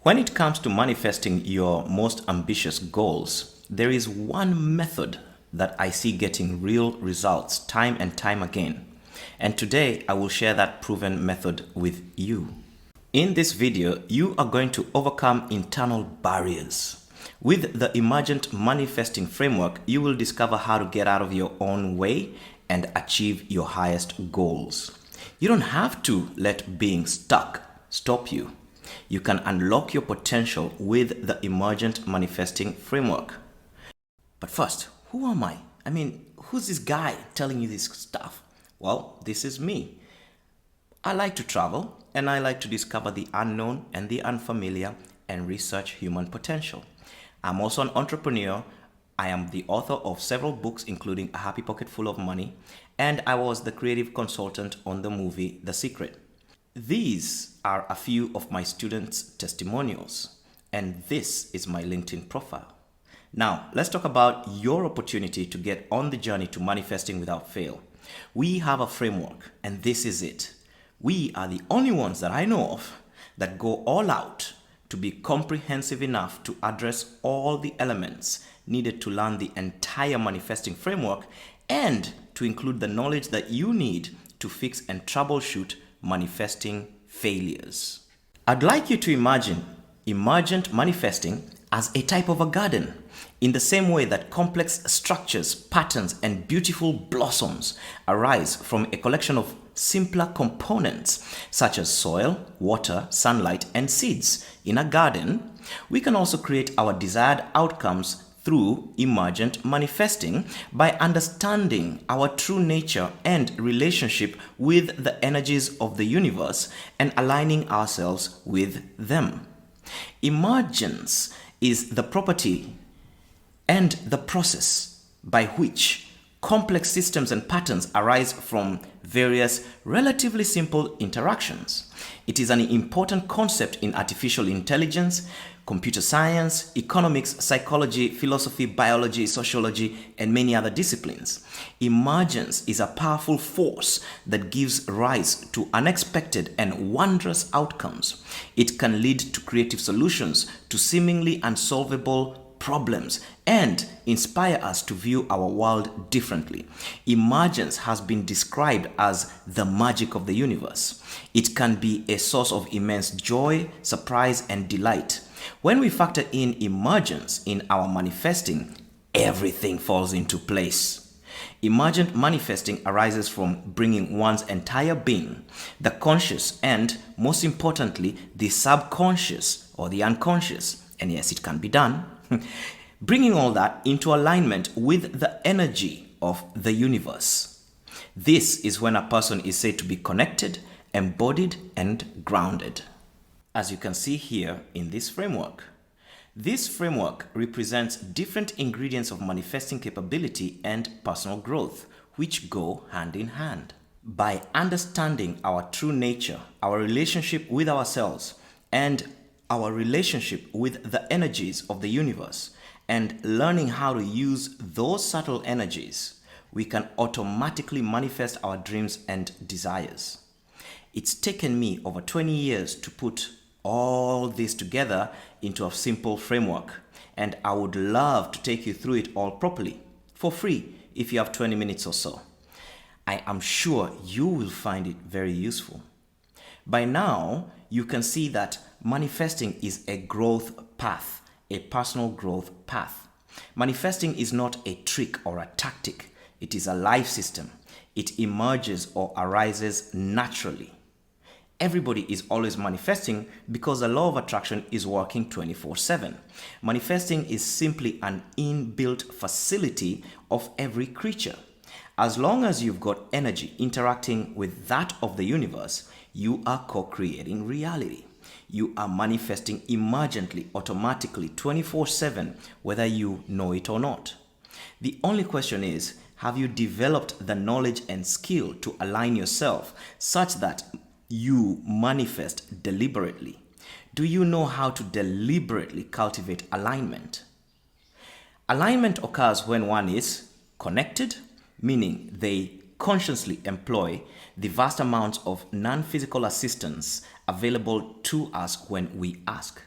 When it comes to manifesting your most ambitious goals, there is one method that I see getting real results time and time again. And today I will share that proven method with you. In this video, you are going to overcome internal barriers. With the Emergent Manifesting Framework, you will discover how to get out of your own way and achieve your highest goals. You don't have to let being stuck stop you. You can unlock your potential with the Emergent Manifesting Framework. But first, who am I? Who's this guy telling you this stuff? Well, this is me. I like to travel and I like to discover the unknown and the unfamiliar and research human potential. I'm also an entrepreneur. I am the author of several books, including A Happy Pocket Full of Money, and I was the creative consultant on the movie The Secret. These are a few of my students' testimonials, and this is my LinkedIn profile. Now, let's talk about your opportunity to get on the journey to manifesting without fail. We have a framework, and this is it. We are the only ones that I know of that go all out to be comprehensive enough to address all the elements needed to learn the entire manifesting framework and to include the knowledge that you need to fix and troubleshoot manifesting failures. I'd like you to imagine emergent manifesting as a type of a garden, in the same way that complex structures, patterns, and beautiful blossoms arise from a collection of simpler components such as soil, water, sunlight, and seeds. In a garden, we can also create our desired outcomes through emergent manifesting by understanding our true nature and relationship with the energies of the universe and aligning ourselves with them. Emergence is the property and the process by which complex systems and patterns arise from various relatively simple interactions. It is an important concept in artificial intelligence, computer science, economics, psychology, philosophy, biology, sociology, and many other disciplines. Emergence is a powerful force that gives rise to unexpected and wondrous outcomes. It can lead to creative solutions to seemingly unsolvable problems and inspire us to view our world differently. Emergence has been described as the magic of the universe. It can be a source of immense joy, surprise, and delight. When we factor in emergence in our manifesting, everything falls into place. Emergent manifesting arises from bringing one's entire being, the conscious and, most importantly, the subconscious or the unconscious, and yes, it can be done, bringing all that into alignment with the energy of the universe. This is when a person is said to be connected, embodied, and grounded. As you can see here in this framework represents different ingredients of manifesting capability and personal growth, which go hand in hand. By understanding our true nature, our relationship with ourselves, and our relationship with the energies of the universe, and learning how to use those subtle energies, we can automatically manifest our dreams and desires. It's taken me over 20 years to put all this together into a simple framework, and I would love to take you through it all properly for free if you have 20 minutes or so. I am sure you will find it very useful. By now, you can see that manifesting is a growth path, a personal growth path. Manifesting is not a trick or a tactic. It is a life system. It emerges or arises naturally. Everybody is always manifesting because the law of attraction is working 24/7. Manifesting is simply an inbuilt facility of every creature. As long as you've got energy interacting with that of the universe, you are co-creating reality. You are manifesting emergently, automatically, 24/7, whether you know it or not. The only question is, have you developed the knowledge and skill to align yourself such that you manifest deliberately? Do you know how to deliberately cultivate alignment? Alignment occurs when one is connected, meaning they consciously employ the vast amounts of non-physical assistance available to us when we ask.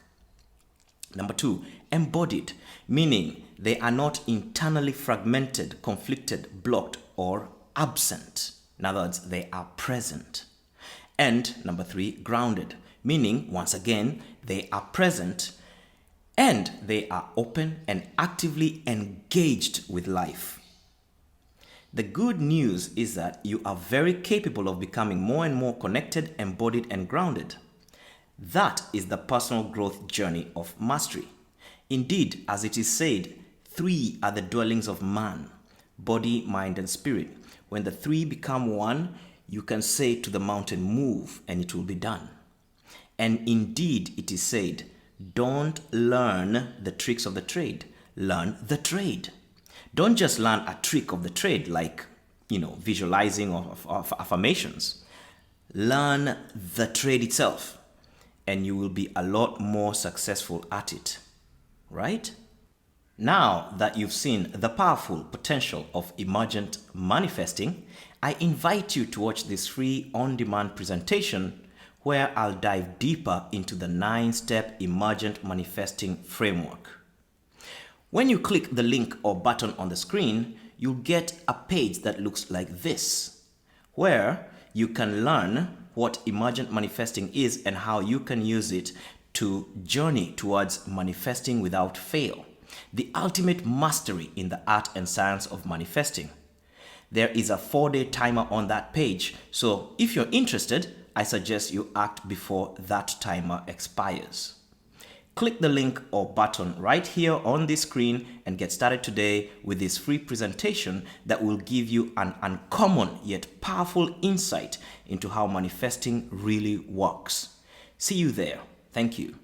Number 2, embodied, meaning they are not internally fragmented, conflicted, blocked, or absent. In other words, they are present. And number 3, grounded, meaning, once again, they are present and they are open and actively engaged with life. The good news is that you are very capable of becoming more and more connected, embodied, and grounded. That is the personal growth journey of mastery. Indeed, as it is said, 3 are the dwellings of man: body, mind, and spirit. When the 3 become one, you can say to the mountain, move, and it will be done. And indeed, it is said, don't learn the tricks of the trade, learn the trade. Don't just learn a trick of the trade like, visualizing of affirmations. Learn the trade itself, and you will be a lot more successful at it, right? Now that you've seen the powerful potential of emergent manifesting, I invite you to watch this free on-demand presentation where I'll dive deeper into the 9-step emergent manifesting framework. When you click the link or button on the screen, you'll get a page that looks like this, where you can learn what emergent manifesting is and how you can use it to journey towards manifesting without fail, the ultimate mastery in the art and science of manifesting. There is a 4-day timer on that page, so if you're interested, I suggest you act before that timer expires. Click the link or button right here on this screen and get started today with this free presentation that will give you an uncommon yet powerful insight into how manifesting really works. See you there. Thank you.